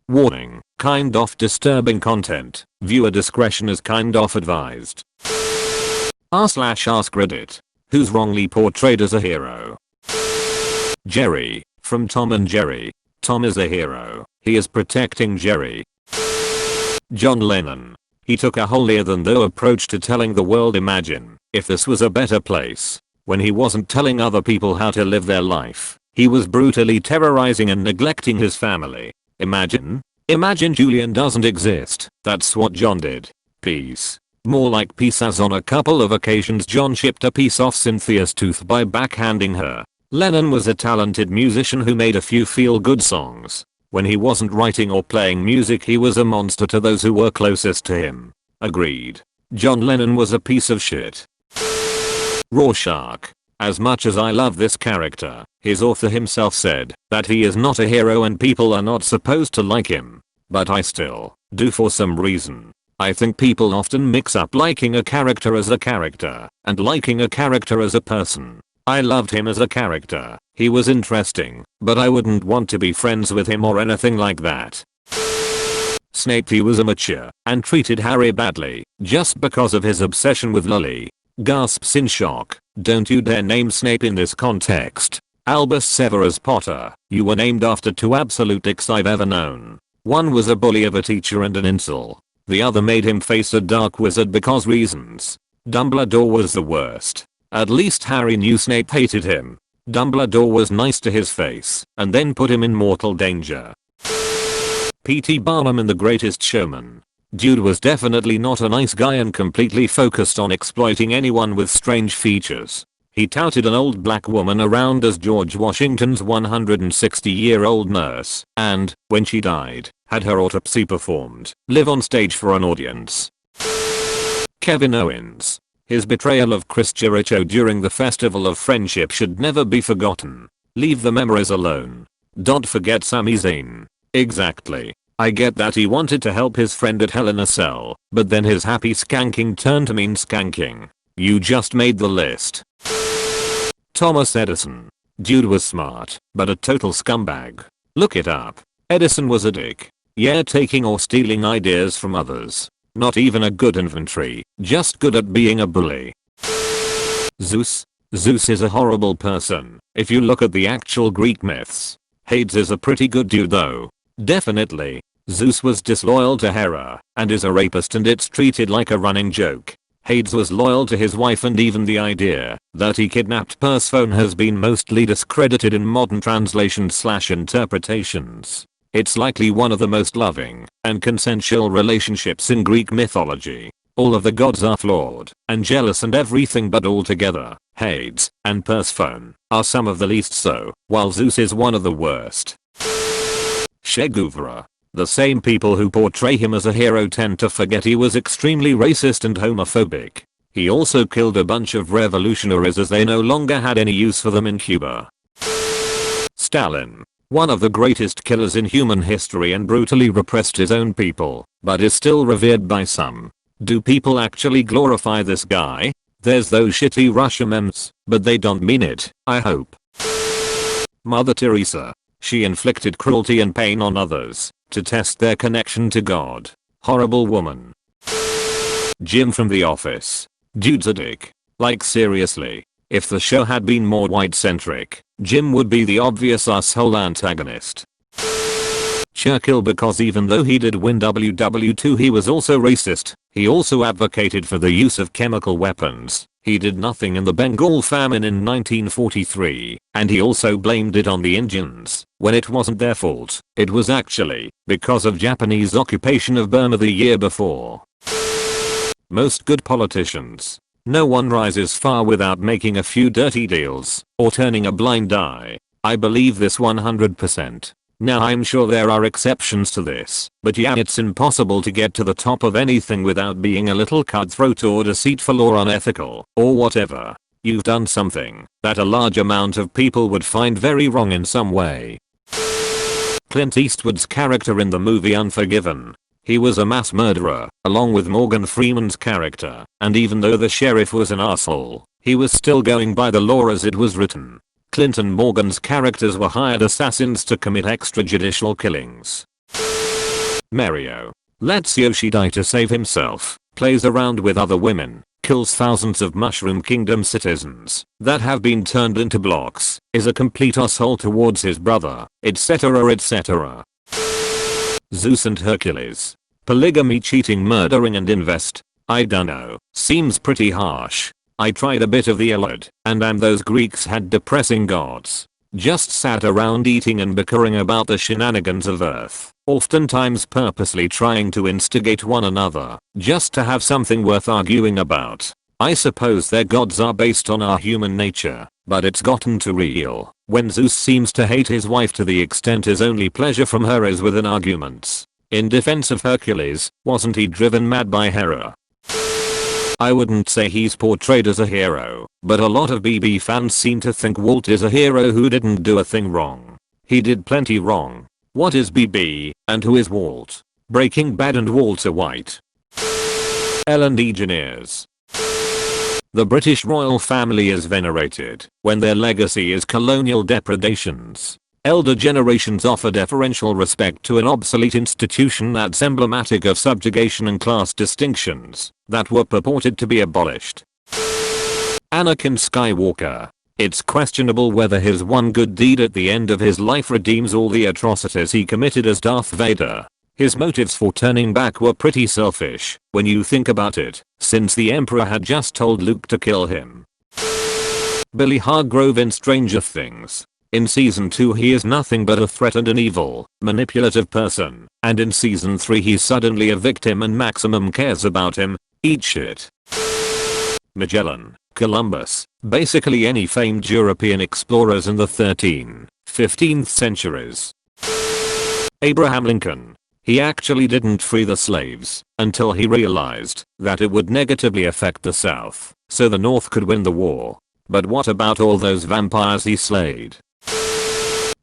Warning, kind of disturbing content. Viewer discretion is kind of advised. r/AskReddit. Who's wrongly portrayed as a hero? Jerry, from Tom and Jerry. Tom is a hero. He is protecting Jerry. John Lennon. He took a holier-than-thou approach to telling the world imagine if this was a better place. When he wasn't telling other people how to live their life, he was brutally terrorizing and neglecting his family. Imagine Julian doesn't exist. That's what John did. Peace. More like peace, as on a couple of occasions John chipped a piece off Cynthia's tooth by backhanding her. Lennon was a talented musician who made a few feel-good songs. When he wasn't writing or playing music, he was a monster to those who were closest to him. Agreed. John Lennon was a piece of shit. Rorschach. As much as I love this character, his author himself said that he is not a hero and people are not supposed to like him. But I still do for some reason. I think people often mix up liking a character as a character and liking a character as a person. I loved him as a character. He was interesting, but I wouldn't want to be friends with him or anything like that. Snape. He was immature and treated Harry badly just because of his obsession with Lily. Gasps in shock. Don't you dare name Snape in this context. Albus Severus Potter. You were named after two absolute dicks I've ever known. One was a bully of a teacher and an incel. The other made him face a dark wizard because reasons. Dumbledore was the worst. At least Harry knew Snape hated him. Dumbledore was nice to his face and then put him in mortal danger. P.T. Barnum in The Greatest Showman. Dude was definitely not a nice guy and completely focused on exploiting anyone with strange features. He touted an old black woman around as George Washington's 160-year-old nurse and, when she died, had her autopsy performed live on stage for an audience. Kevin Owens. His betrayal of Chris Jericho during the Festival of Friendship should never be forgotten. Leave the memories alone. Don't forget Sami Zayn. Exactly. I get that he wanted to help his friend at Hell in a Cell, but then his happy skanking turned to mean skanking. You just made the list. Thomas Edison. Dude was smart, but a total scumbag. Look it up. Edison was a dick. Yeah, taking or stealing ideas from others. Not even a good inventory, just good at being a bully. Zeus. Zeus is a horrible person, if you look at the actual Greek myths. Hades is a pretty good dude though. Definitely. Zeus was disloyal to Hera, and is a rapist, and it's treated like a running joke. Hades was loyal to his wife, and even the idea that he kidnapped Persephone has been mostly discredited in modern translations/interpretations. It's likely one of the most loving and consensual relationships in Greek mythology. All of the gods are flawed and jealous and everything, but altogether, Hades and Persephone are some of the least so, while Zeus is one of the worst. Che Guevara. The same people who portray him as a hero tend to forget he was extremely racist and homophobic. He also killed a bunch of revolutionaries as they no longer had any use for them in Cuba. Stalin. One of the greatest killers in human history and brutally repressed his own people, but is still revered by some. Do people actually glorify this guy? There's those shitty Russia memes, but they don't mean it, I hope. Mother Teresa. She inflicted cruelty and pain on others to test their connection to God. Horrible woman. Jim from The Office. Dude's a dick. Like seriously, if the show had been more white-centric, Jim would be the obvious asshole antagonist. Churchill, because even though he did win WW2, he was also racist. He also advocated for the use of chemical weapons. He did nothing in the Bengal famine in 1943, and he also blamed it on the Indians, when it wasn't their fault. It was actually because of Japanese occupation of Burma the year before. Most good politicians. No one rises far without making a few dirty deals or turning a blind eye. I believe this 100%. Now I'm sure there are exceptions to this, but yeah, it's impossible to get to the top of anything without being a little cutthroat or deceitful or unethical or whatever. You've done something that a large amount of people would find very wrong in some way. Clint Eastwood's character in the movie Unforgiven. He was a mass murderer, along with Morgan Freeman's character, and even though the sheriff was an asshole, he was still going by the law as it was written. Clint and Morgan's characters were hired assassins to commit extrajudicial killings. Mario lets Yoshi die to save himself, plays around with other women, kills thousands of Mushroom Kingdom citizens that have been turned into blocks, is a complete asshole towards his brother, etc etc. Zeus and Hercules. Polygamy, cheating, murdering and invest. I dunno, seems pretty harsh. I tried a bit of the Iliad, and those Greeks had depressing gods. Just sat around eating and bickering about the shenanigans of Earth, oftentimes purposely trying to instigate one another, just to have something worth arguing about. I suppose their gods are based on our human nature, but it's gotten too real when Zeus seems to hate his wife to the extent his only pleasure from her is within arguments. In defense of Hercules, wasn't he driven mad by Hera? I wouldn't say he's portrayed as a hero, but a lot of BB fans seem to think Walt is a hero who didn't do a thing wrong. He did plenty wrong. What is BB, and who is Walt? Breaking Bad and Walter White. Ellen DeGeneres. The British royal family is venerated when their legacy is colonial depredations. Elder generations offer deferential respect to an obsolete institution that's emblematic of subjugation and class distinctions that were purported to be abolished. Anakin Skywalker. It's questionable whether his one good deed at the end of his life redeems all the atrocities he committed as Darth Vader. His motives for turning back were pretty selfish when you think about it, since the Emperor had just told Luke to kill him. Billy Hargrove in Stranger Things. In season 2 he is nothing but a threat and an evil, manipulative person, and in season 3 he's suddenly a victim and Maximum cares about him. Eat shit. Magellan, Columbus, basically any famed European explorers in the 13th, 15th centuries. Abraham Lincoln. He actually didn't free the slaves until he realized that it would negatively affect the South, so the North could win the war. But what about all those vampires he slayed?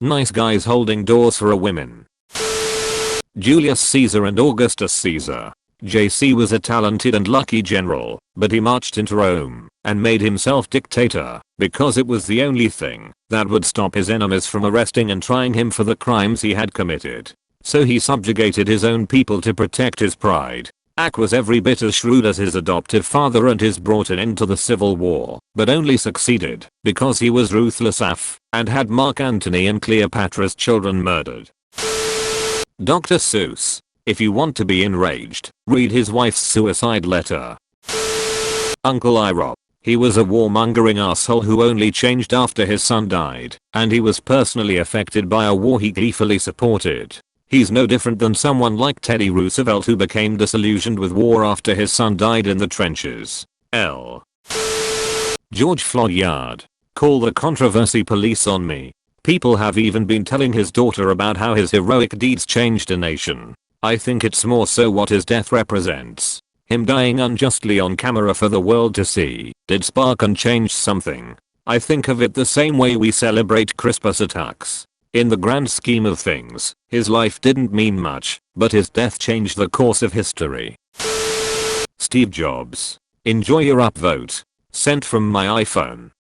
Nice guys holding doors for a women. Julius Caesar and Augustus Caesar. JC was a talented and lucky general, but he marched into Rome and made himself dictator because it was the only thing that would stop his enemies from arresting and trying him for the crimes he had committed. So he subjugated his own people to protect his pride. Ak was every bit as shrewd as his adoptive father and has brought an end to the Civil War, but only succeeded because he was ruthless AF and had Mark Antony and Cleopatra's children murdered. Dr. Seuss. If you want to be enraged, read his wife's suicide letter. Uncle Iroh. He was a warmongering asshole who only changed after his son died, and he was personally affected by a war he gleefully supported. He's no different than someone like Teddy Roosevelt who became disillusioned with war after his son died in the trenches. L. George Floyd. Call the controversy police on me. People have even been telling his daughter about how his heroic deeds changed a nation. I think it's more so what his death represents. Him dying unjustly on camera for the world to see did spark and change something. I think of it the same way we celebrate Christmas attacks. In the grand scheme of things, his life didn't mean much, but his death changed the course of history. Steve Jobs. Enjoy your upvote. Sent from my iPhone.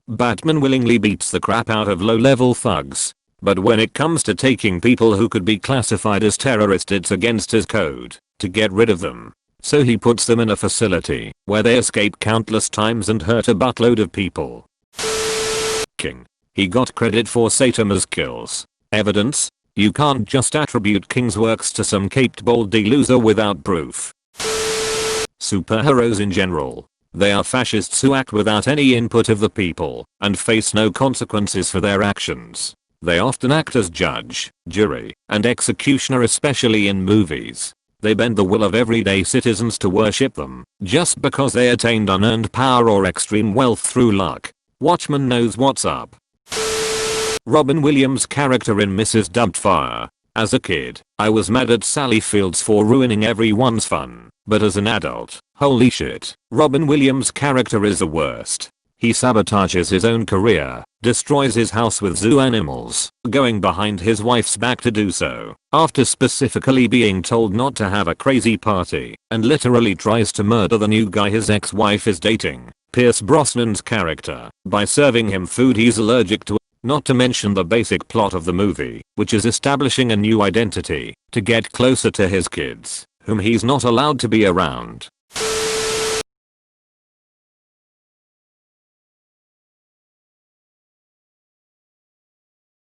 Batman willingly beats the crap out of low-level thugs. But when it comes to taking people who could be classified as terrorists, it's against his code to get rid of them. So he puts them in a facility where they escape countless times and hurt a buttload of people. King. He got credit for Saitama's kills. Evidence? You can't just attribute King's works to some caped baldy loser without proof. Superheroes in general. They are fascists who act without any input of the people and face no consequences for their actions. They often act as judge, jury, and executioner, especially in movies. They bend the will of everyday citizens to worship them just because they attained unearned power or extreme wealth through luck. Watchmen knows what's up. Robin Williams' character in Mrs. Doubtfire. As a kid, I was mad at Sally Fields for ruining everyone's fun, but as an adult, holy shit, Robin Williams' character is the worst. He sabotages his own career, destroys his house with zoo animals, going behind his wife's back to do so, after specifically being told not to have a crazy party, and literally tries to murder the new guy his ex-wife is dating, Pierce Brosnan's character, by serving him food he's allergic to. Not to mention the basic plot of the movie, which is establishing a new identity to get closer to his kids, whom he's not allowed to be around.